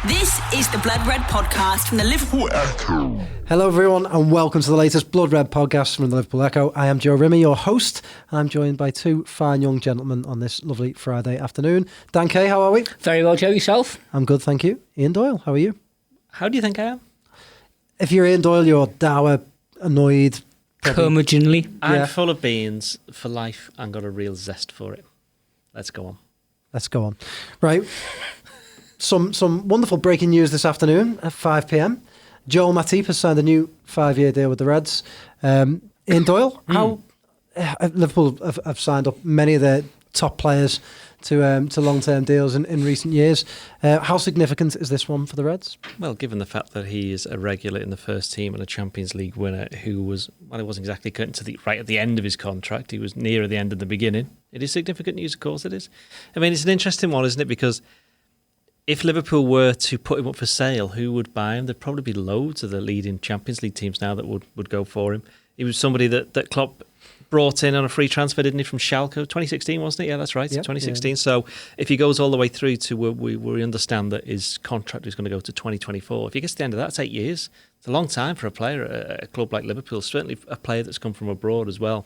This is the Blood Red podcast from the Liverpool Echo. Hello everyone and welcome to the latest Blood Red podcast from the Liverpool Echo. I am Joe Rimmer, your host, and I'm joined by two fine young gentlemen on this lovely Friday afternoon. Dan Kay, how are we? Very well, Joe. Yourself? I'm good, thank you. Ian Doyle, how are you? How do you think I am? If you're Ian Doyle, you're dour, annoyed, curmudgeonly. I'm full of beans for life and got a real zest for it. Let's go on. Right. Some wonderful breaking news this afternoon at 5 p.m. Joel Matip has signed a new 5-year deal with the Reds. Ian Doyle, how Liverpool have signed up many of their top players to long-term deals in recent years. How significant is this one for the Reds? Well, given the fact that he is a regular in the first team and a Champions League winner who was, well, it wasn't exactly cutting to the right at the end of his contract. He was nearer the end of the beginning. It is significant news, of course it is. I mean, it's an interesting one, isn't it? Because if Liverpool were to put him up for sale, who would buy him? There'd probably be loads of the leading Champions League teams now that would go for him. He was somebody that Klopp brought in on a free transfer, didn't he, from Schalke? 2016, wasn't it? Yeah, that's right, yep, 2016. Yeah. So if he goes all the way through to where we understand that his contract is going to go to 2024, if he gets to the end of that, it's 8 years. It's a long time for a player at a club like Liverpool, certainly a player that's come from abroad as well.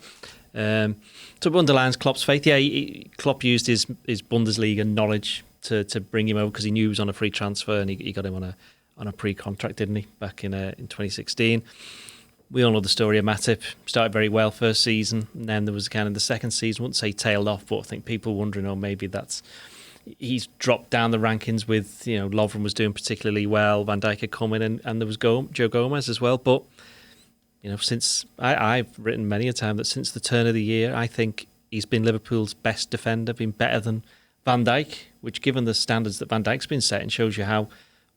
So it underlines Klopp's faith. Yeah, Klopp used his Bundesliga knowledge to bring him over because he knew he was on a free transfer and he got him on a pre-contract, didn't he, back in 2016. We all know the story of Matip. Started very well first season, and then there was kind of the second season, I wouldn't say tailed off, but I think people wondering, maybe he's dropped down the rankings with, Lovren was doing particularly well, Van Dijk had come in, and there was Joe Gomez as well. But, since I've written many a time that since the turn of the year, I think he's been Liverpool's best defender, been better than Van Dijk, which given the standards that Van Dijk's been setting shows you how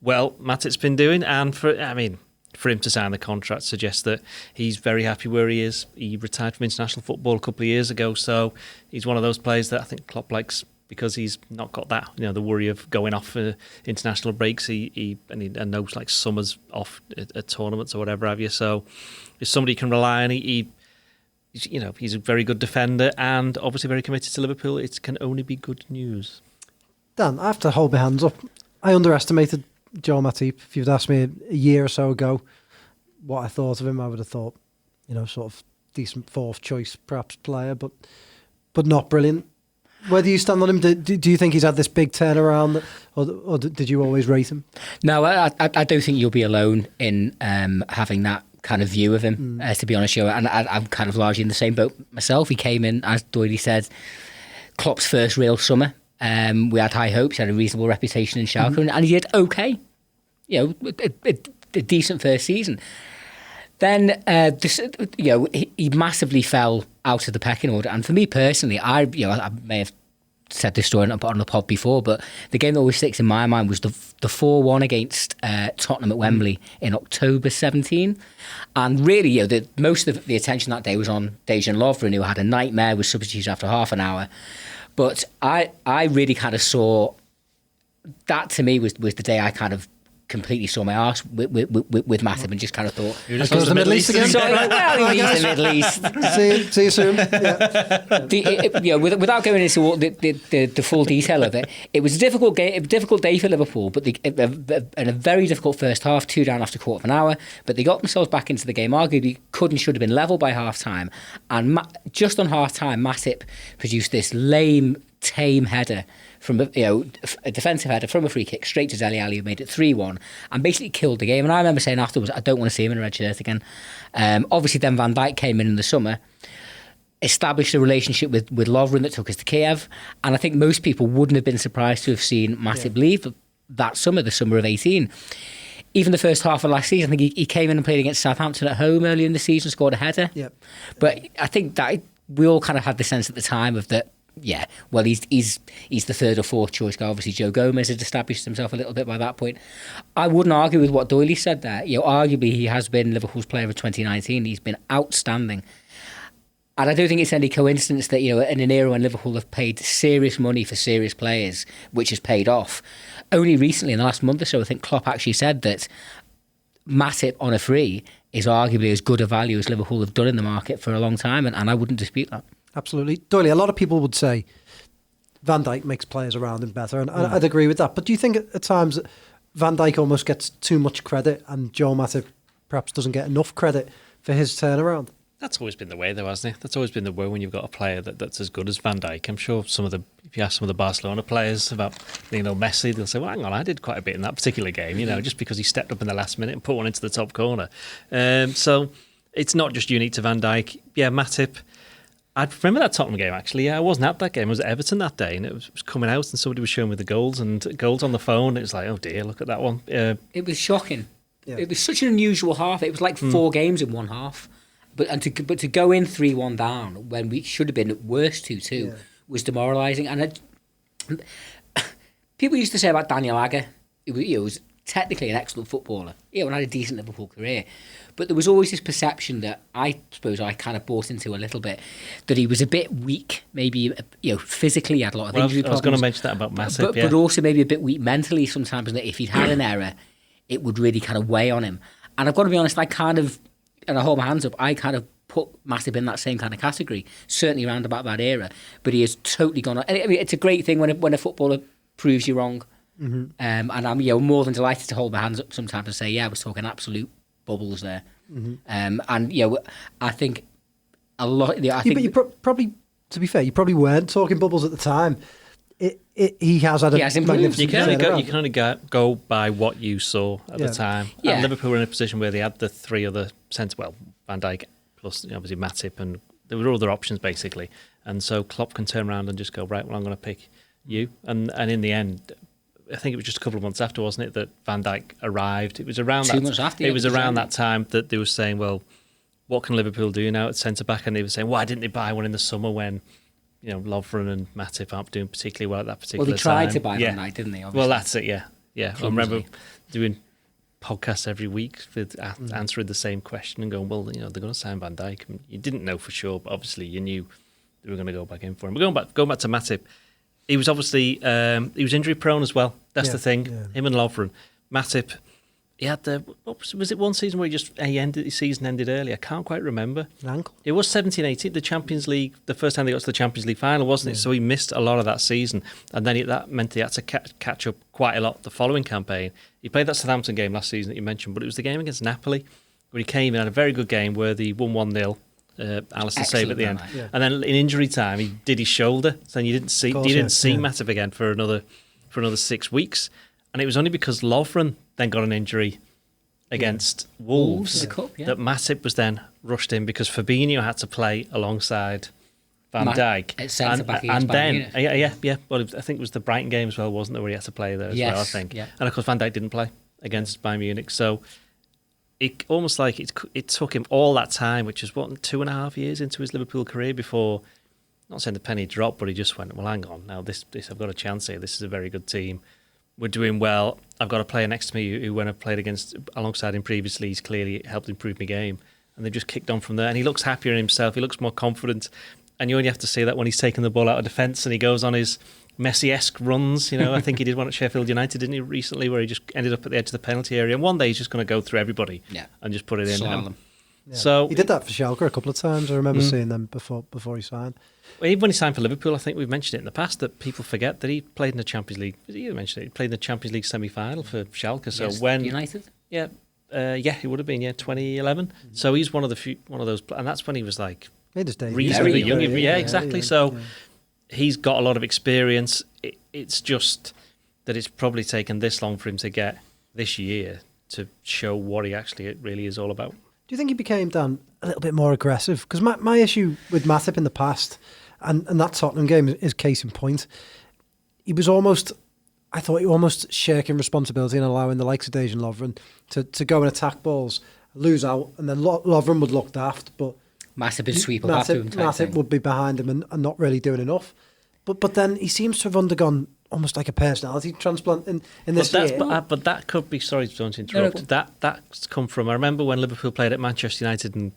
well Matip's been doing. And for him to sign the contract suggests that he's very happy where he is. He retired from international football a couple of years ago, so he's one of those players that I think Klopp likes because he's not got that, the worry of going off for international breaks. He knows like summer's off at tournaments or whatever have you. So if somebody can rely on, he's a very good defender and obviously very committed to Liverpool. It can only be good news. Dan, I have to hold my hands up. I underestimated Joel Matip. If you'd asked me a year or so ago what I thought of him, I would have thought, sort of decent fourth choice perhaps player, but not brilliant. Where do you stand on him? Do you think he's had this big turnaround, or did you always rate him? No, I don't think you'll be alone in having that kind of view of him, to be honest, and I'm kind of largely in the same boat myself. He came in, as Doyle said, Klopp's first real summer. We had high hopes. He had a reasonable reputation in Schalke, and he did okay. A decent first season. Then, he massively fell out of the pecking order. And for me personally, I may have said this story on the pod before, but the game that always sticks in my mind was the 4-1 against Tottenham at Wembley in October 17. And really, most of the attention that day was on Dejan Lovren, who had a nightmare, was substituted after half an hour. But I really kind of saw that. To me was the day I kind of completely saw my arse with Matip and just kind of thought, you're just the Middle East again. Sorry, well, he's the Middle East. See you soon. Yeah. Without going into all the full detail of it, it was a difficult day for Liverpool, but in a very difficult first half, 2 down after a quarter of an hour. But they got themselves back into the game. Arguably, could and should have been level by half time. And just on half time, Matip produced this lame, tame header from a defensive header from a free kick straight to Dele Alli, who made it 3-1 and basically killed the game. And I remember saying afterwards, I don't want to see him in a red shirt again. Obviously then Van Dijk came in the summer, established a relationship with Lovren that took us to Kiev, and I think most people wouldn't have been surprised to have seen Matip leave that summer, the summer of 18. Even the first half of last season, I think he came in and played against Southampton at home earlier in the season, scored a header. Yep. But I think that we all kind of had the sense at the time of that. Yeah, well, he's the third or fourth choice guy. Obviously, Joe Gomez had established himself a little bit by that point. I wouldn't argue with what Doyle said there. Arguably, he has been Liverpool's player of 2019. He's been outstanding. And I don't think it's any coincidence that, in an era when Liverpool have paid serious money for serious players, which has paid off, only recently, in the last month or so, I think Klopp actually said that Matip on a free is arguably as good a value as Liverpool have done in the market for a long time, and I wouldn't dispute that. Absolutely. Doyle, a lot of people would say Van Dijk makes players around him better, and I'd agree with that. But do you think at times Van Dijk almost gets too much credit and Joel Matip perhaps doesn't get enough credit for his turnaround? That's always been the way, though, hasn't it? That's always been the way when you've got a player that's as good as Van Dijk. I'm sure if you ask some of the Barcelona players about Messi, they'll say, well, hang on, I did quite a bit in that particular game, just because he stepped up in the last minute and put one into the top corner. So it's not just unique to Van Dijk. Yeah, Matip. I remember that Tottenham game, actually. Yeah, I wasn't at that game. I was at Everton that day, and it was coming out, and somebody was showing me the goals on the phone. It was like, oh dear, look at that one. It was shocking. Yeah. It was such an unusual half. It was like 4 games in one half. But to go in 3-1 down when we should have been worse 2-2 was demoralising. And people used to say about Daniel Agger, he was technically an excellent footballer. And had a decent Liverpool career. But there was always this perception that I suppose I kind of bought into a little bit, that he was a bit weak, maybe physically he had a lot of injury problems. I was going to mention that about Matip, but also maybe a bit weak mentally sometimes, and that if he'd had an error, it would really kind of weigh on him. And I've got to be honest, and I hold my hands up, I kind of put Matip in that same kind of category, certainly around about that era. But he has totally gone on. And it's a great thing when a footballer proves you wrong. Mm-hmm. And I'm more than delighted to hold my hands up sometimes and say, I was talking absolute bubbles there. Mm-hmm. And I think a lot. But you probably, to be fair, you probably weren't talking bubbles at the time. He has had a magnificent. You can only go by what you saw at the time. Yeah. And Liverpool were in a position where they had the 3 other centre, Van Dijk plus obviously Matip, and there were other options basically. And so Klopp can turn around and just go, right, well, I'm going to pick you. And in the end, I think it was just a couple of months after, wasn't it, that Van Dijk arrived? It was around 2 months after. It was around that time that they were saying, well, what can Liverpool do now at centre back? And they were saying, why didn't they buy one in the summer when Lovren and Matip aren't doing particularly well at that particular time? Well, they tried to buy Van Dijk, didn't they? Obviously. Well, that's it, yeah. I remember doing podcasts every week with answering the same question and going, well, they're going to sign Van Dijk. And you didn't know for sure, but obviously you knew they were going to go back in for him. But going back to Matip, he was obviously he was injury prone as well. That's the thing. Yeah. Him and Lovren. Matip, he had was it one season where his season ended early? I can't quite remember. An ankle. It was 17-18, the Champions League, the first time they got to the Champions League final, wasn't it? So he missed a lot of that season, and then that meant he had to catch up quite a lot the following campaign. He played that Southampton game last season that you mentioned, but it was the game against Napoli where he came and had a very good game where they won 1-0. Alisson saved at the end, and then in injury time he did his shoulder, so you didn't see Matip again for another 6 weeks, and it was only because Lovren then got an injury against Wolves that Matip was then rushed in because Fabinho had to play alongside Van Dijk at centre back, and then well, I think it was the Brighton game as well, wasn't it, where he had to play there as well, I think, and of course Van Dijk didn't play against Bayern Munich, so. It almost like it took him all that time, which is 2.5 years into his Liverpool career before, not saying the penny dropped, but he just went, well, hang on, now this I've got a chance here. This is a very good team. We're doing well. I've got a player next to me who when I've played alongside him previously, he's clearly helped improve my game. And they've just kicked on from there. And he looks happier in himself. He looks more confident. And you only have to see that when he's taking the ball out of defence and he goes on his Messi-esque runs. I think he did one at Sheffield United, didn't he, recently, where he just ended up at the edge of the penalty area. And one day he's just going to go through everybody and just put it in. So he did that for Schalke a couple of times. I remember seeing them before he signed. Well, even when he signed for Liverpool, I think we've mentioned it in the past that people forget that he played in the Champions League. You mentioned it. He played in the Champions League semi-final for Schalke. So when United, he would have been 2011. Mm-hmm. So he's one of those, and that's when he was like reasonably young. Exactly. So he's got a lot of experience. It's just that it's probably taken this long for him to get this year to show what he actually really is all about. Do you think he became, Dan, a little bit more aggressive? Because my issue with Matip in the past, and that Tottenham game is case in point, he was almost shirking responsibility and allowing the likes of Dejan Lovren to go and attack balls, lose out, and then Lovren would look daft, but Matip would sweep up after him. Matip would be behind him and not really doing enough. But then he seems to have undergone almost like a personality transplant in this year. But that could be, sorry to interrupt, that's come from, I remember when Liverpool played at Manchester United and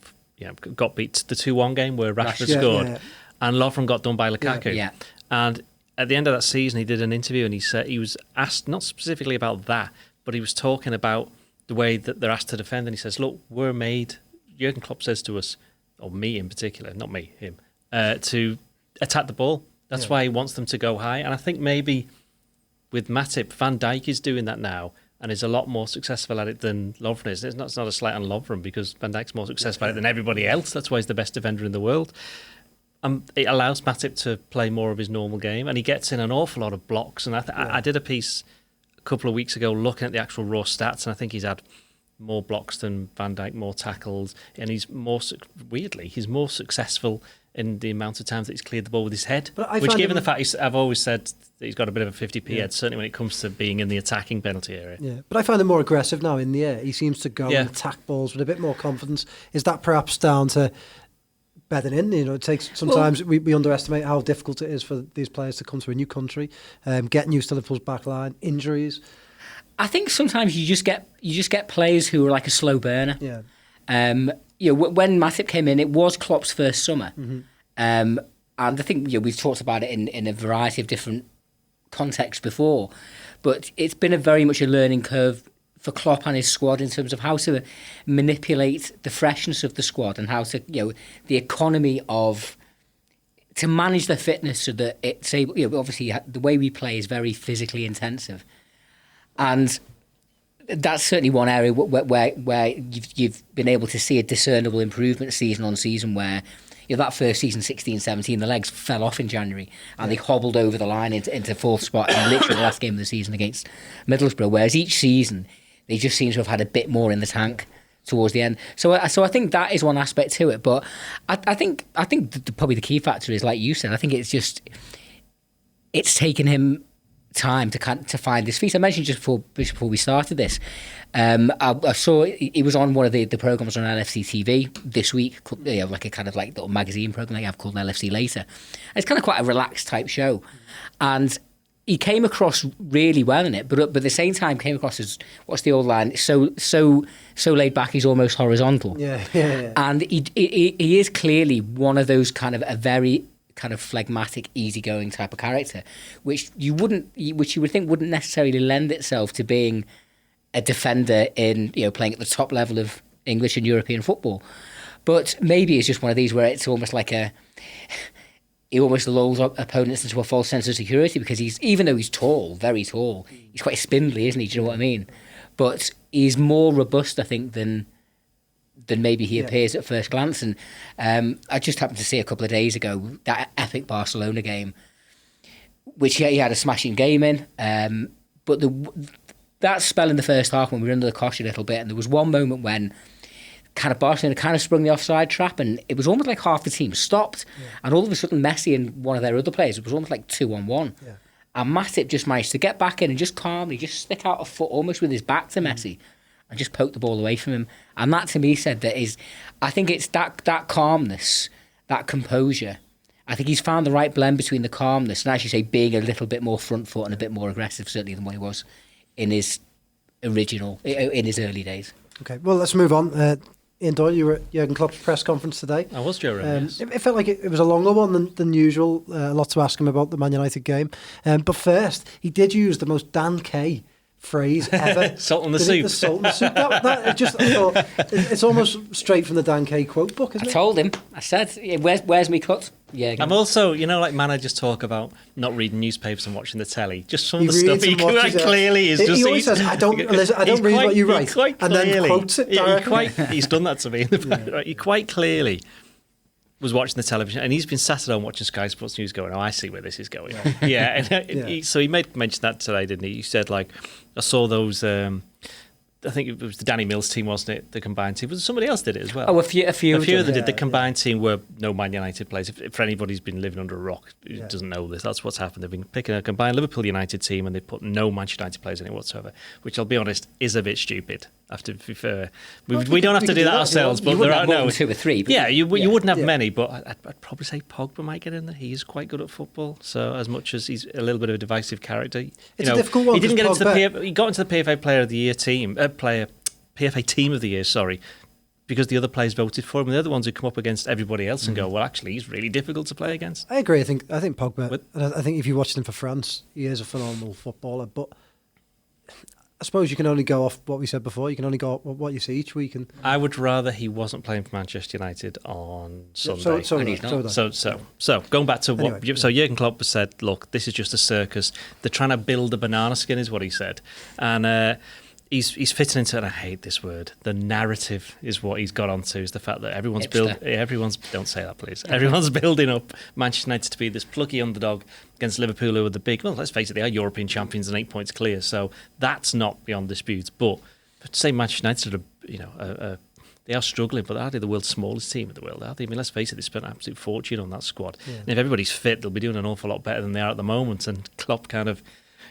got beat the 2-1 game where Rashford scored and Lovren got done by Lukaku. And at the end of that season he did an interview and he said he was asked, not specifically about that, but he was talking about the way that they're asked to defend, and he says, look, we're made, Jurgen Klopp says to us, or me in particular, not me, him, to attack the ball. That's why he wants them to go high. And I think maybe with Matip, Van Dijk is doing that now. and is a lot more successful at it than Lovren is. It's not a slight on Lovren because Van Dijk's more successful at it than everybody else. That's why he's the best defender in the world. It allows Matip to play more of his normal game, and he gets in an awful lot of blocks. And I did a piece a couple of weeks ago looking at the actual raw stats, and I think he's had more blocks than Van Dijk, more tackles, and he's more successful in the amount of times that he's cleared the ball with his head. Which, given the fact I've always said that he's got a bit of a 50p head, certainly when it comes to being in the attacking penalty area. Yeah, but I find him more aggressive now in the air. He seems to go and attack balls with a bit more confidence. Is that perhaps down to bedding in? It takes sometimes we underestimate how difficult it is for these players to come to a new country, getting used to Liverpool's back line, injuries. I think sometimes you just get players who are like a slow burner. Yeah. When Matip came in, it was Klopp's first summer, and I think we've talked about it in a variety of different contexts before, but it's been very much a learning curve for Klopp and his squad in terms of how to manipulate the freshness of the squad and how to the economy of to manage their fitness so that it's able. Obviously the way we play is very physically intensive. And that's certainly one area where you've been able to see a discernible improvement season on season where that first season, 16-17, the legs fell off in January and they hobbled over the line into fourth spot in literally the last game of the season against Middlesbrough, whereas each season they just seem to have had a bit more in the tank towards the end. So I think that is one aspect to it. But I think probably the key factor is, like you said, I think it's taken him time to find his feet. I mentioned just before we started this, I saw he was on one of the programs on LFC TV this week, like a kind of like little magazine program they have called LFC Later. And it's kind of quite a relaxed type show, and he came across really well in it, but at the same time came across as, what's the old line? So laid back, he's almost horizontal. Yeah. And he is clearly one of those kind of a very kind of phlegmatic, easygoing type of character, which you would think wouldn't necessarily lend itself to being a defender in playing at the top level of English and European football. But maybe it's just one of these where it's almost like he almost lulls opponents into a false sense of security because even though he's tall, very tall, he's quite spindly, isn't he? Do you know what I mean? But he's more robust, I think, than maybe he appears at first glance. And I just happened to see a couple of days ago that epic Barcelona game, which he had a smashing game in. But that spell in the first half when we were under the cosh a little bit, and there was one moment when Barcelona kind of sprung the offside trap, and it was almost like half the team stopped, and all of a sudden Messi and one of their other players, it was almost like 2-on-1. Yeah. And Matip just managed to get back in and just calmly just stick out a foot almost with his back to Messi and just poke the ball away from him. And that to me said that I think it's that calmness, that composure. I think he's found the right blend between the calmness and, as you say, being a little bit more front foot and a bit more aggressive, certainly than what he was in his early days. Okay, well, let's move on. Ian Doyle, you were at Jurgen Klopp's press conference today. I was, Jurgen. Yes. It felt like it was a longer one than usual. A lot to ask him about the Man United game. But first, he did use the most Dan Kay phrase ever. Salt on the soup. The salt on the soup. I thought, it's almost straight from the Dan Kay quote book, isn't it? I told him. I said, where's me cut? Yeah. I'm also, like managers talk about not reading newspapers and watching the telly. Just some of the he stuff he quite clearly is just. He always says, "I don't read what you write," and then quotes it directly. He's done that to me. He quite clearly was watching the television, and he's been sat at home watching Sky Sports News going, "Oh, I see where this is going." So he mentioned that today, didn't he? He said, I saw those. I think it was the Danny Mills team, wasn't it? The combined team. Was somebody else did it as well? Oh, a few of them did. The combined team were no Man United players. If for anybody who's been living under a rock who doesn't know this, that's what's happened. They've been picking a combined Liverpool United team and they put no Manchester United players in it whatsoever, which I'll be honest is a bit stupid. To be fair, we don't have to do that ourselves. But there are no 2 or 3. You wouldn't have many, but I'd probably say Pogba might get in there. He is quite good at football. So as much as he's a little bit of a divisive character, it's a difficult one. He didn't get into he got into the PFA Player of the Year team. PFA Team of the Year, because the other players voted for him, and they're the ones who come up against everybody else and go, well, actually, he's really difficult to play against. I agree. I think Pogba, I think if you watched him for France, he is a phenomenal footballer, but I suppose you can only go off what we said before. You can only go off what you see each week. And I would rather he wasn't playing for Manchester United on Sunday. So going back to Jurgen Klopp said, look, this is just a circus. They're trying to build a banana skin, is what he said. And he's fitting into, and I hate this word, the narrative is what he's got onto, is the fact that everyone's don't say that please, everyone's building up Manchester United to be this plucky underdog against Liverpool, who are the big, well, let's face it, they are European champions and 8 points clear, so that's not beyond dispute. But to say Manchester United are, they are struggling, but are they the world's smallest team in the world? Are they? I mean, let's face it, they spent an absolute fortune on that squad. Yeah. And if everybody's fit, they'll be doing an awful lot better than they are at the moment. And Klopp kind of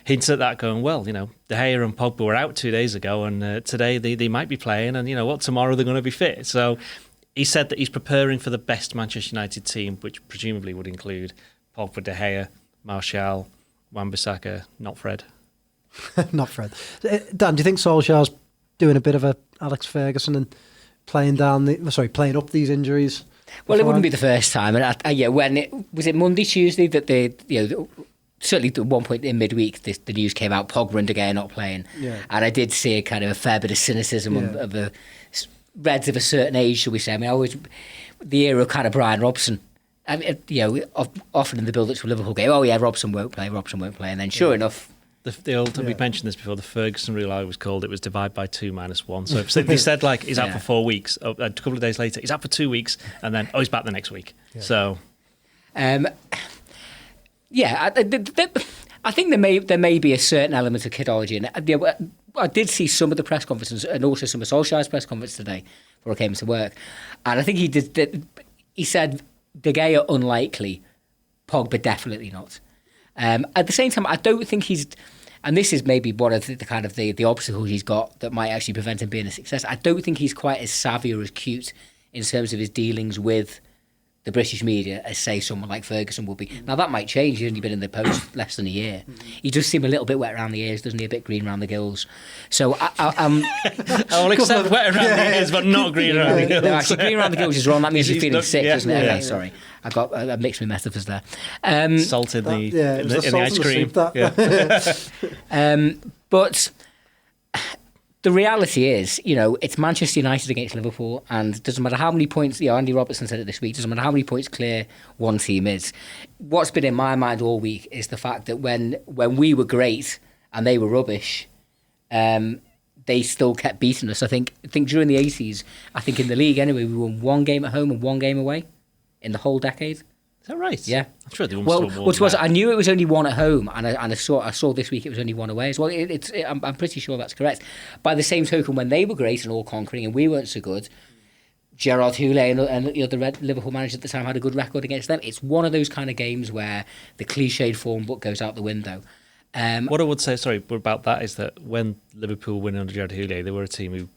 hints at that, going, well, De Gea and Pogba were out 2 days ago, and today they might be playing, and tomorrow they're going to be fit. So he said that he's preparing for the best Manchester United team, which presumably would include Pogba, De Gea, Martial, Wan-Bissaka, not Fred. Not Fred. Dan, do you think Solskjaer's doing a bit of a Alex Ferguson and playing up these injuries? Well, it wouldn't be the first time. And when it Monday, Tuesday that they, certainly at one point in midweek, the news came out, Pogba and De Gea not playing. Yeah. And I did see a kind of a fair bit of cynicism of the Reds of a certain age, shall we say. I mean, the era of kind of Brian Robson. I mean, often in the build-up to a Liverpool game, Robson won't play, and then sure enough. The old, we mentioned this before, the Ferguson rule I was called, it was divide by 2 minus 1. So if they said, like, he's out for 4 weeks, a couple of days later, he's out for 2 weeks, and then, he's back the next week. Yeah. So... I think there may be a certain element of kidology in it. I did see some of the press conferences and also some of Solskjaer's press conference today before I came to work, and I think he said De Gea unlikely, Pogba definitely not. At the same time, I don't think he's, and this is maybe one of the kind of the obstacles he's got that might actually prevent him being a success. I don't think he's quite as savvy or as cute in terms of his dealings with the British media as, say, someone like Ferguson would be. Now, that might change. He's only been in the post less than a year. He does seem a little bit wet around the ears, doesn't he? A bit green around the gills. So I will accept wet around the ears, but not green around the gills. No, actually, green around the gills is wrong. That means you're feeling sick, doesn't it? Okay, sorry. I mixed my metaphors there. Salt in the ice cream. But the reality is, it's Manchester United against Liverpool, and it doesn't matter how many points, Andy Robertson said it this week, doesn't matter how many points clear one team is. What's been in my mind all week is the fact that when we were great and they were rubbish, they still kept beating us. I think during the 80s, I think in the league anyway, we won 1 game at home and 1 game away in the whole decade. Is that right? Yeah. I'm sure they won more. I knew it was only 1 at home, and I saw this week it was only 1 away as well. I'm pretty sure that's correct. By the same token, when they were great and all conquering, and we weren't so good, Gerard Houllier and the other Liverpool managers at the time had a good record against them. It's one of those kind of games where the cliched form book goes out the window. What I would say, about that is that when Liverpool went under Gerard Houllier, they were a team who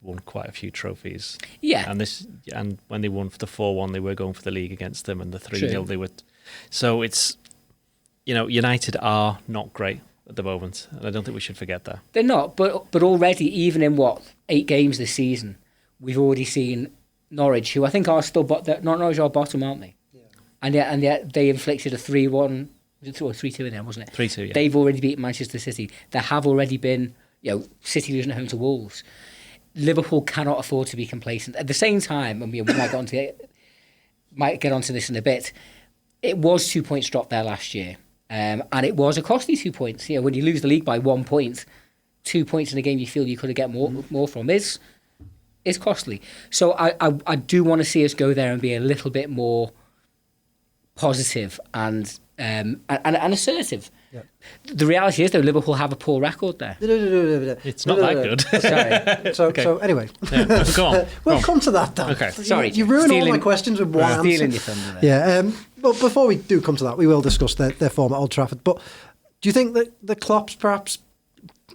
won quite a few trophies. Yeah. And when they won for the 4-1, they were going for the league against them, and the 3-0 they were. So it's, United are not great at the moment, and I don't think we should forget that. They're not, but already, even in 8 games this season, we've already seen Norwich, who I think are still Norwich are bottom, aren't they? Yeah. And yet they inflicted a 3-1, 3-2 in there, wasn't it? 3-2, yeah. They've already beaten Manchester City. There have already been, City losing at home to Wolves. Liverpool cannot afford to be complacent. At the same time, and we might get onto this in a bit, it was 2 points dropped there last year. And it was a costly 2 points. When you lose the league by 1 point, 2 points in a game you feel you could have get more from is costly. So I do want to see us go there and be a little bit more positive and assertive. Yeah. The reality is, though, Liverpool have a poor record there. It's not that good. Sorry. So anyway, go on. We'll come to that, Dan. Okay. Sorry. You ruined all my questions with one answer. Stealing your thunder there. Yeah. But before we do come to that, we will discuss their form at Old Trafford. But do you think that the Klopp's perhaps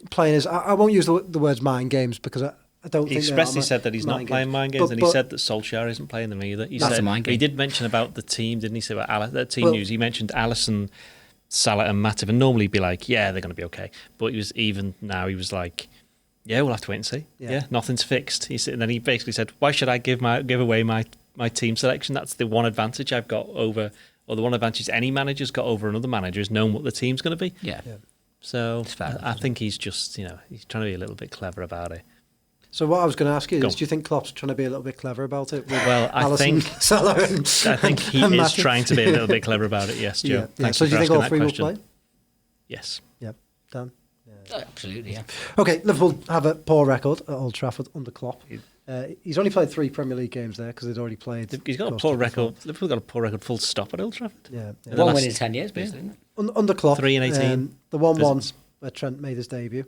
playing is? I won't use the words mind games because I don't think he expressly said that he's not playing mind games, and he said that Solskjaer isn't playing them either. That's a mind game. He did mention about the team, didn't he? Say about that team news. He mentioned Alisson, Salah, and Matip, and normally he'd be like, "Yeah, they're going to be okay." But he was like, "Yeah, we'll have to wait and see. Yeah, nothing's fixed." And then he basically said, "Why should I give away my team selection? That's the one advantage I've got over, or the one advantage any manager's got over another manager is knowing what the team's going to be." Yeah. So I think he's just he's trying to be a little bit clever about it. So what I was going to ask you is, do you think Klopp's trying to be a little bit clever about it? Well, I think he is trying to be a little bit clever about it. Yes, Joe. Yeah. So do you think all 3 will play? Yes. Yep. Dan? Absolutely, yeah. Okay, Liverpool have a poor record at Old Trafford under Klopp. He's only played 3 Premier League games there because they'd already played. He's got a poor record. Liverpool got a poor record full stop at Old Trafford. Yeah. One win in 10 years, basically. Under Klopp. 3 and 18. The 1-1 where Trent made his debut.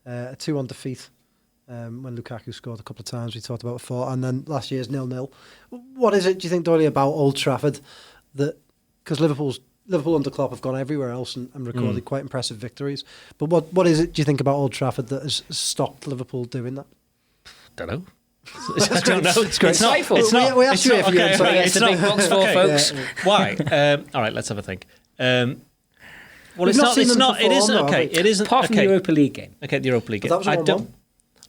A 2-1 defeat when Lukaku scored a couple of times, we talked about before. And then last year's 0-0. What is it, do you think, Doyle, about Old Trafford? Because Liverpool under Klopp have gone everywhere else and recorded quite impressive victories. But what is it, do you think, about Old Trafford that has stopped Liverpool doing that? Don't know. I don't know. It's great. It's not. We asked you if you answer. It's the big box for folks. Why? All right, let's have a think. Well, We've it's not not. seen It's them not. perform, It isn't. though, Okay. have we? It isn't. Apart from the Okay. Europa League game. Okay, the Europa League But game. that was a 1-1.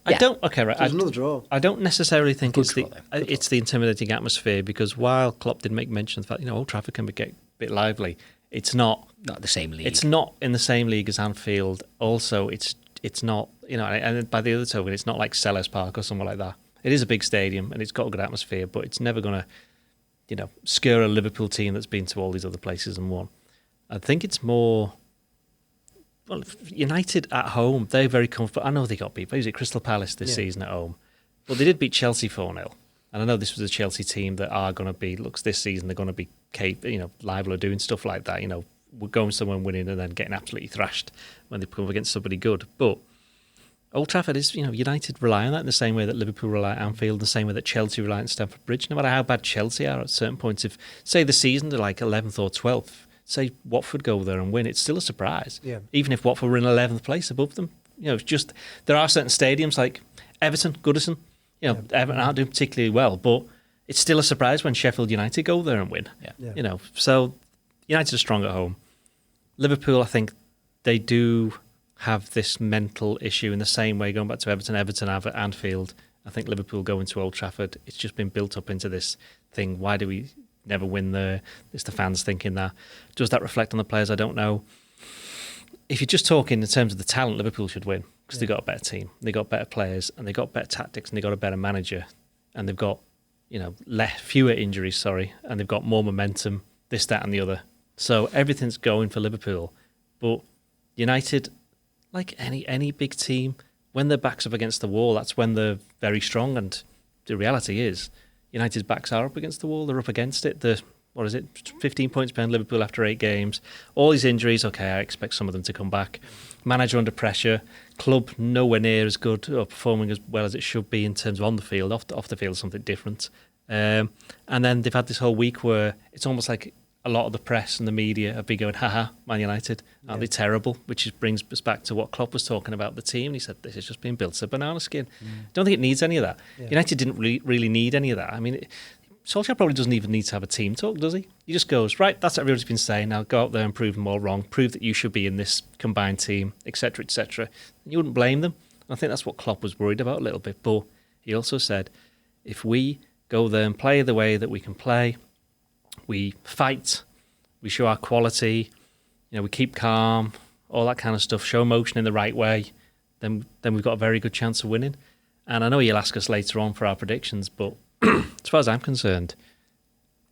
I don't. Okay, right. There's another draw. I don't necessarily think Good it's the draw, though. it's the intimidating atmosphere, because while Klopp did make mention of the fact, Old Trafford can get a bit lively, it's not the same league. It's not in the same league as Anfield. Also, it's not, and by the other token, it's not like Sellers Park or somewhere like that. It is a big stadium and it's got a good atmosphere, but it's never going to, scare a Liverpool team that's been to all these other places and won. I think it's more. Well, United at home, they're very comfortable. I know they got beat. But was it Crystal Palace this season at home? But they did beat Chelsea 4-0. And I know this was a Chelsea team that are going to be, this season they're going to be liable of doing stuff like that. We're going somewhere and winning and then getting absolutely thrashed when they come up against somebody good. But Old Trafford is, United rely on that in the same way that Liverpool rely on Anfield, the same way that Chelsea rely on Stamford Bridge. No matter how bad Chelsea are at certain points, if, say, the season they're like 11th or 12th, say Watford go there and win, it's still a surprise. Yeah. Even if Watford were in 11th place above them. It's just, there are certain stadiums like Everton, Goodison, Everton aren't doing particularly well, but it's still a surprise when Sheffield United go there and win. Yeah. So United are strong at home. Liverpool, I think they do have this mental issue in the same way, going back to Everton have at Anfield. I think Liverpool going to Old Trafford, it's just been built up into this thing. Why do we never win there? It's the fans thinking that. Does that reflect on the players? I don't know. If you're just talking in terms of the talent, Liverpool should win because they've got a better team, they got better players, and they got better tactics, and they got a better manager, and they've got fewer injuries, and they've got more momentum, this, that, and the other. So everything's going for Liverpool, but United, like any big team, when their backs up against the wall, that's when they're very strong. And the reality is, United's backs are up against the wall. They're up against it. 15 points behind Liverpool after 8 games. All these injuries, okay, I expect some of them to come back. Manager under pressure. Club nowhere near as good or performing as well as it should be in terms of on the field. Off the field, something different. And then they've had this whole week where it's almost like a lot of the press and the media have been going, haha, Man United, aren't they terrible? Which brings us back to what Klopp was talking about the team. He said, this is just being built to banana skin. Don't think it needs any of that. Yeah. United didn't really need any of that. I mean, Solskjaer probably doesn't even need to have a team talk, does he? He just goes, right, that's what everybody's been saying. Now go out there and prove them all wrong. Prove that you should be in this combined team, etc., etc. You wouldn't blame them. And I think that's what Klopp was worried about a little bit. But he also said, if we go there and play the way that we can play, we fight, we show our quality, we keep calm, all that kind of stuff, show emotion in the right way, then we've got a very good chance of winning. And I know you'll ask us later on for our predictions, but as far as I'm concerned,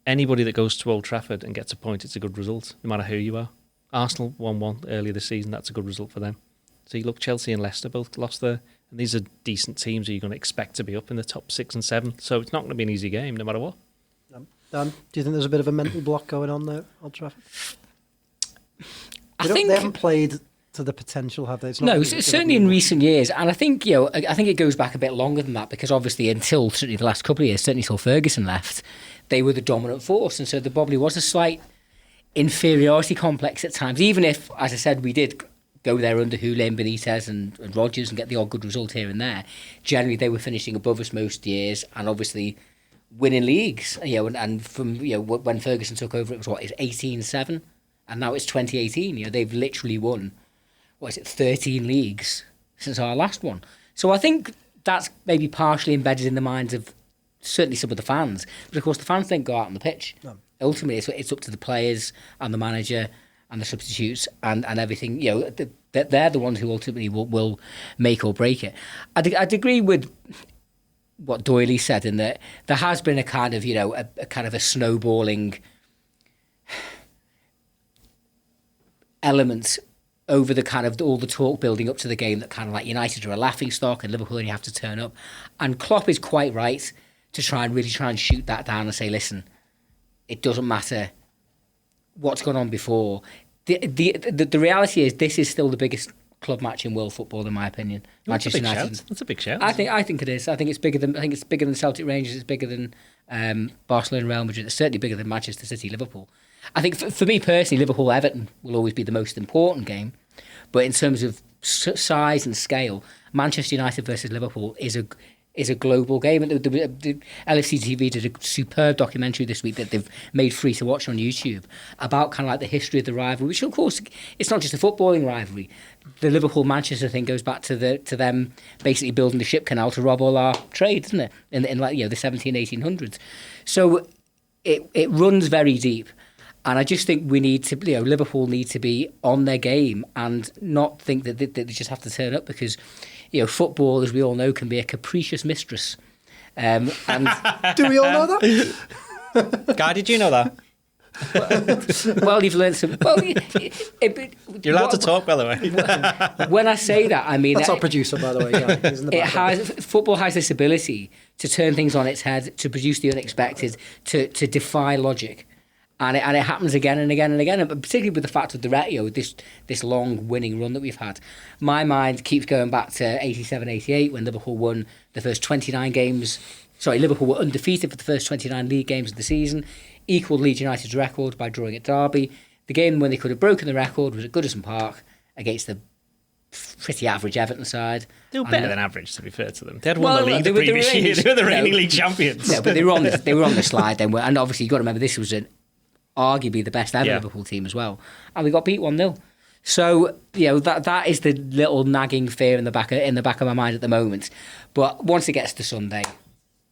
anybody that goes to Old Trafford and gets a point, it's a good result, no matter who you are. Arsenal 1-1 earlier this season, that's a good result for them. So you look, Chelsea and Leicester both lost there, and these are decent teams that you're going to expect to be up in the top 6 and 7, so it's not going to be an easy game, no matter what. Dan, do you think there's a bit of a mental block going on there, Old Trafford? I think they haven't played to the potential, have they? No, certainly in recent years, and I think it goes back a bit longer than that, because obviously until certainly the last couple of years, certainly until Ferguson left, they were the dominant force, and so there probably was a slight inferiority complex at times. Even if, as I said, we did go there under Houlin, Benitez, and Rodgers and get the odd good result here and there. Generally, they were finishing above us most years, and obviously winning leagues, and from when Ferguson took over, it was 18-7, and now it's 2018. They've literally won 13 leagues since our last one. So I think that's maybe partially embedded in the minds of certainly some of the fans, but of course the fans don't go out on the pitch. No. Ultimately, it's up to the players and the manager and the substitutes and everything. They're the ones who ultimately will make or break it. I'd agree with what Doyle said, in that there has been a kind of, a kind of a snowballing element over the kind of all the talk building up to the game that kind of like United are a laughing stock and Liverpool only have to turn up. And Klopp is quite right to really try and shoot that down and say, listen, it doesn't matter what's gone on before. The reality is this is still the biggest club match in world football, in my opinion. Manchester United. That's a big shout. I think it is. I think it's bigger than Celtic Rangers. It's bigger than Barcelona, Real Madrid. It's certainly bigger than Manchester City, Liverpool. I think for me personally, Liverpool Everton will always be the most important game. But in terms of size and scale, Manchester United versus Liverpool is a global game. And the LFC TV did a superb documentary this week that they've made free to watch on YouTube about kind of like the history of the rivalry, which of course it's not just a footballing rivalry. The Liverpool-Manchester thing goes back to them basically building the ship canal to rob all our trade, doesn't it? In like, you know, the 1800s. So it runs very deep. And I just think we need to, you know, Liverpool need to be on their game and not think that they just have to turn up because, you know, football, as we all know, can be a capricious mistress. And do we all know that? Guy, did you know that? Well, you've learned some. Well, you're allowed to talk, by the way. When I say that, I mean that's our producer, by the way. Guy. Football has this ability to turn things on its head, to produce the unexpected, to defy logic. And it happens again and again and again, and particularly with the fact of this long winning run that we've had. My mind keeps going back to 87-88 when Liverpool won the first 29 games. Sorry, Liverpool were undefeated for the first 29 league games of the season, equalled Leeds United's record by drawing at Derby. The game when they could have broken the record was at Goodison Park against the pretty average Everton side. They were better than average, to be fair to them. They had won the league the previous year. They were the reigning league champions. Yeah, but they were on the slide then. And obviously you've got to remember this was arguably the best ever Liverpool team as well, and we got beat 1-0. So you know that is the little nagging fear in the back of my mind at the moment. But once it gets to Sunday,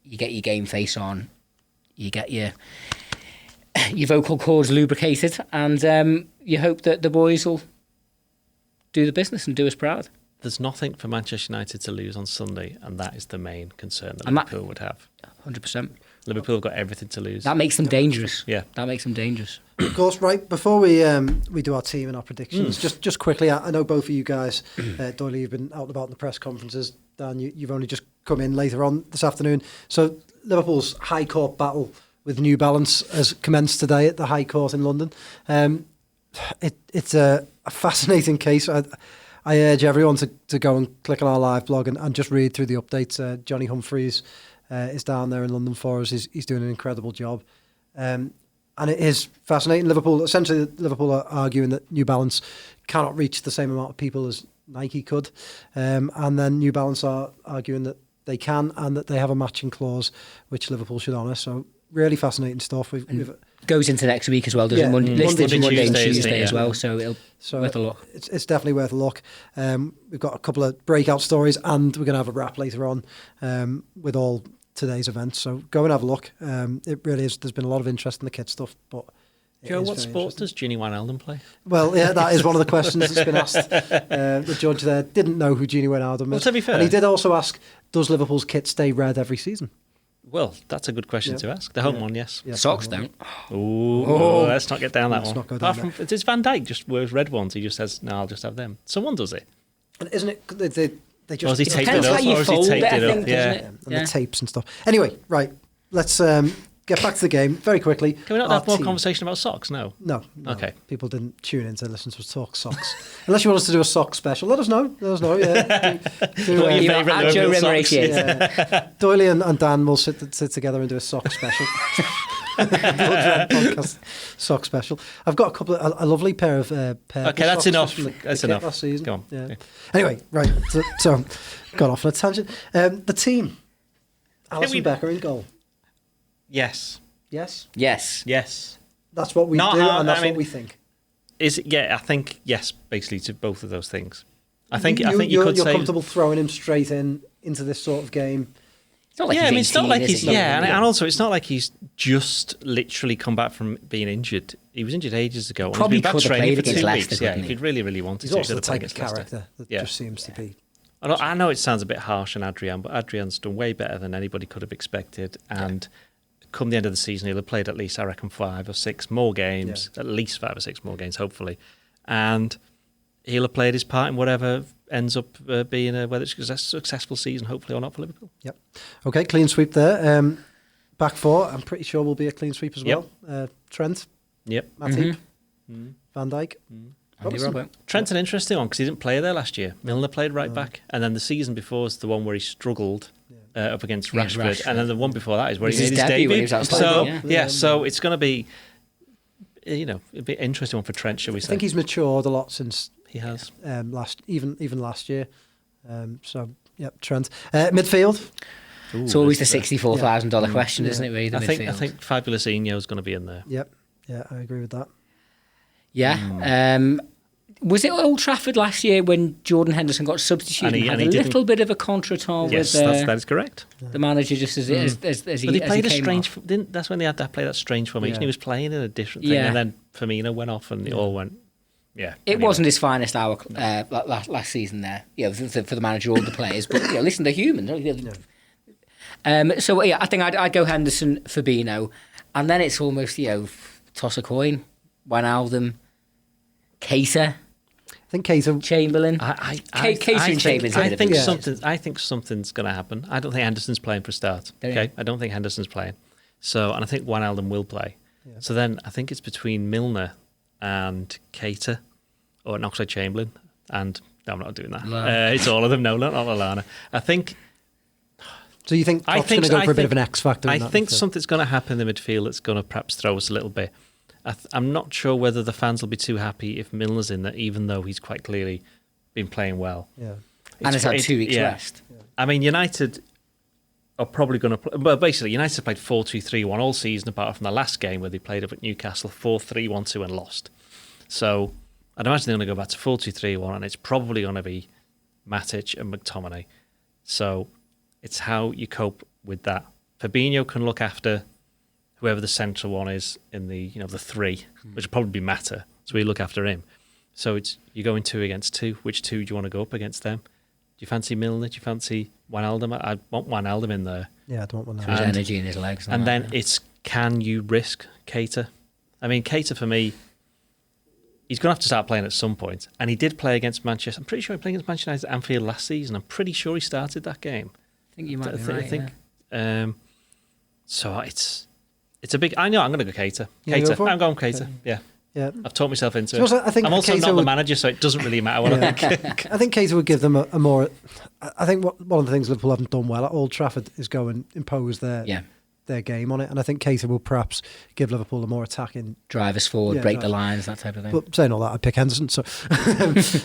you get your game face on, you get your vocal cords lubricated, and you hope that the boys will do the business and do us proud. There's nothing for Manchester United to lose on Sunday, and that is the main concern that Liverpool would have. 100%. Liverpool have got everything to lose. That makes them dangerous. Yeah. That makes them dangerous. Of course, right, before we do our team and our predictions, just quickly, I know both of you guys, Doyle, you've been out and about in the press conferences. Dan, you've only just come in later on this afternoon. So Liverpool's High Court battle with New Balance has commenced today at the High Court in London. It's a fascinating case. I urge everyone to go and click on our live blog and just read through the updates. Johnny Humphreys is down there in London for us. He's doing an incredible job. And it is fascinating. Liverpool are arguing that New Balance cannot reach the same amount of people as Nike could. And then New Balance are arguing that they can and that they have a matching clause, which Liverpool should honour. So really fascinating stuff. We've goes into next week as well, doesn't it? Listed Monday and Tuesday as well, so it'll worth a look. It's definitely worth a look. We've got a couple of breakout stories and we're going to have a wrap later on with all today's events, so go and have a look. It really is. There's been a lot of interest in the kit stuff, but Joe, what sport does Gini Wijnaldum play? Well, yeah, that is one of the questions that's been asked. The judge there didn't know who Gini Wijnaldum is. Well, to be fair, and he did also ask, does Liverpool's kit stay red every season? Well, that's a good question to ask. The home one, yes. Yeah, socks don't. Oh, let's not get down that one. Not go down Apart from, it's Van Dijk just wears red ones. He just says, no, I'll just have them. Someone does it. And isn't it? They just. Or has he taped it up? Or has he taped it up? Yeah. And the tapes and stuff. Anyway, right. Let's get back to the game very quickly. Can we not have more conversation about socks? No. Okay. People didn't tune in to listen to us talk socks. Unless you want us to do a sock special, let us know. Yeah. Your favourite Joe Liverpool socks. Yeah. Doyle and Dan will sit together and do a sock special. Podcast sock special. I've got a lovely pair of okay, that's enough. That's enough. Last season. Go on. Yeah. Okay. Anyway, right. So got off on a tangent. The team. Alisson Becker in goal. Yes. Yes. Yes. Yes. That's what we do, and that's what we think. Is it? Yeah, I think yes. Basically, to both of those things. I think you could you're say comfortable throwing him straight into this sort of game. It's not like it's not like he's and also it's not like he's just literally come back from being injured. He was injured ages ago. Probably could have played against Leicester. Yeah, if he'd really wanted he's to. He's also the type of character that just seems to be. I know it sounds a bit harsh on Adrian, but Adrian's done way better than anybody could have expected. And come the end of the season, he'll have played at least, I reckon, 5 or 6 more games, at least 5 or 6 more games, hopefully. And he'll have played his part in whatever ends up being whether it's a successful season, hopefully, or not for Liverpool. Yep. Okay, clean sweep there. Back four, I'm pretty sure will be a clean sweep as well. Trent. Yep. Matip. Van Dijk. Trent's an interesting one because he didn't play there last year. Milner played right back, and then the season before is the one where he struggled up against Rashford, and then the one before that is where he made his debut. So it's going to be, it'd be an interesting one for Trent, shall we say? I think he's matured a lot since he has last year. Trent. Midfield. Ooh, it's always the $64,000 question, isn't it? Really, I think Fabulous Eno's going to be in there. Yep. Yeah, I agree with that. Yeah. Was it Old Trafford last year when Jordan Henderson got substituted and had a little bit of a contretemps with that is correct. The manager just as he played a strange. Off. That's when they had to play that strange formation. He was playing in a different thing, and then Firmino went off, and it all went. Yeah, it wasn't his finest hour last season there. For the manager or the players, but listen, they're human. I think I'd go Henderson, Fabinho, and then it's almost toss a coin. Wijnaldum, Keita. I think Keita, Chamberlain. Keita and Chamberlain. I think something's going to happen. I don't think Henderson's playing for a start. Okay, I don't think Henderson's playing. So, and I think Wijnaldum will play. Yeah. So then I think it's between Milner and Keita, or Oxlade Chamberlain, and no, I'm not doing that. It's all of them. No, not Lallana. I think. So you think Klopp's going to go for a bit of an X factor? I think something's going to happen in the midfield that's going to perhaps throw us a little bit. I'm not sure whether the fans will be too happy if Milner's in there, even though he's quite clearly been playing well. Yeah, and it's had 2 weeks rest. Yeah. I mean, United are probably going to play. Well, basically, United have played 4-2-3-1 all season, apart from the last game where they played up at Newcastle 4-3-1-2 and lost. So I'd imagine they're going to go back to 4-2-3-1, and it's probably going to be Matic and McTominay. So it's how you cope with that. Fabinho can look after whoever the central one is in the the three, which will probably be Mata. So we look after him. So you're going 2 against 2. Which 2 do you want to go up against them? Do you fancy Milner? Do you fancy Wijnaldum? I want Wijnaldum in there. Yeah, I don't want that. His energy in his legs. And then it's, can you risk Keita? I mean, Keita for me, he's going to have to start playing at some point. And he did play against Manchester. I'm pretty sure he played against Manchester United at Anfield last season. I'm pretty sure he started that game. I think you might be right. So it's a big. I know I'm going to go Keita. I'm going Keita. Yeah. I've talked myself into it. I think I'm also Keita not the manager, so it doesn't really matter what I think. I think Keita would give them a more. I think one of the things Liverpool haven't done well at Old Trafford is go and impose their game on it, and I think Keita will perhaps give Liverpool a more attacking, drive us forward, break the lines, that type of thing. But saying all that, I'd pick Henderson. So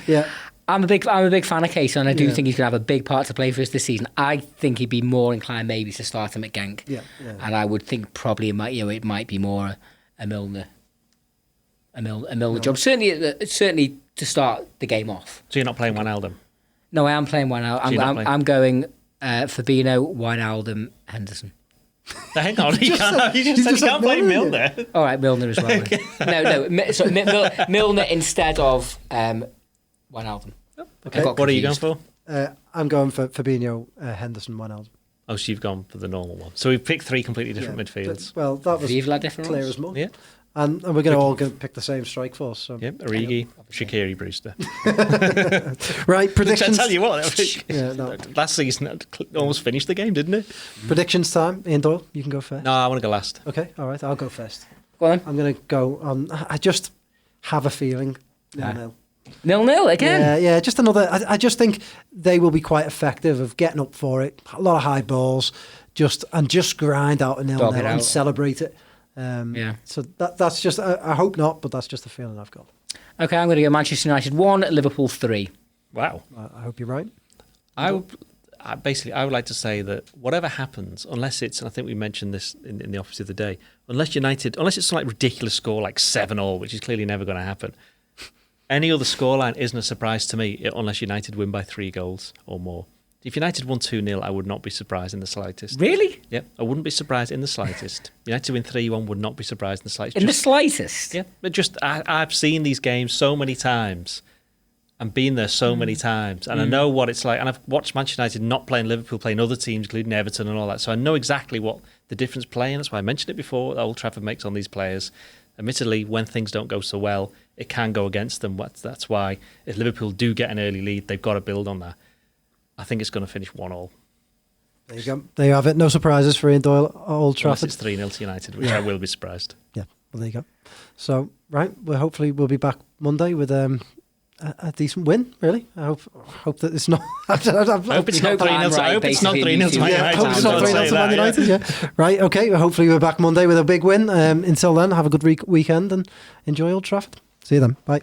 yeah. I'm a big fan of Keita, and I do think he's going to have a big part to play for us this season. I think he'd be more inclined maybe to start him at Genk, and I would think probably it might be more a Milner job. Certainly to start the game off. So you're not playing Wijnaldum? No, I am playing Wijnaldum. I'm going Fabinho, Wijnaldum, Henderson. Hang on, you can't play Milner. All right, Milner as well. Milner instead of Wijnaldum. Okay. What are you going for? I'm going for Fabinho, Henderson, Wijnaldum. Oh, so you've gone for the normal one. So we've picked 3 completely different midfields. Well, that was clear as mud. Yeah. And we're going to pick the same strike force. So. Yep, Origi, Shaqiri, Brewster. Right, predictions. I tell you what, last season almost finished the game, didn't it? Predictions time. Ian Doyle, you can go first. No, I want to go last. Okay, all right, I'll go first. Go on. I'm going to go. I just have a feeling 0-0. 0-0 again? Yeah, just another. I just think they will be quite effective of getting up for it. A lot of high balls, just grind out a 0-0 and celebrate it. So that's just. I hope not, but that's just the feeling I've got. Okay, I'm going to go Manchester United 1, Liverpool 3. Wow. I hope you're right. I would like to say that whatever happens, unless it's, and I think we mentioned this in the office the other day, unless it's some like ridiculous score like 7-7, which is clearly never going to happen. Any other scoreline isn't a surprise to me unless United win by 3 goals or more. If United won 2-0, I would not be surprised in the slightest. Really? Yeah, I wouldn't be surprised in the slightest. United win 3-1 would not be surprised in the slightest. In the slightest? Yeah, but I've seen these games so many times and been there so many times, and I know what it's like. And I've watched Manchester United not playing Liverpool, playing other teams, including Everton and all that. So I know exactly what the difference playing. That's why I mentioned it before. Old Trafford makes on these players. Admittedly, when things don't go so well, it can go against them. That's why if Liverpool do get an early lead, they've got to build on that. I think it's going to finish 1-1. There you go. There you have it. No surprises for Ian Doyle at Old Trafford. Unless it's 3-0 to United, which I will be surprised. Yeah, well, there you go. So, right, hopefully we'll be back Monday with a decent win, really. I hope that it's not... I hope it's not 3-0 I hope it's not 3-0 to Man United. I hope it's not 3-0 to Man United, yeah. Right, okay, hopefully we're back Monday with a big win. Until then, have a good weekend and enjoy Old Trafford. See you then. Bye.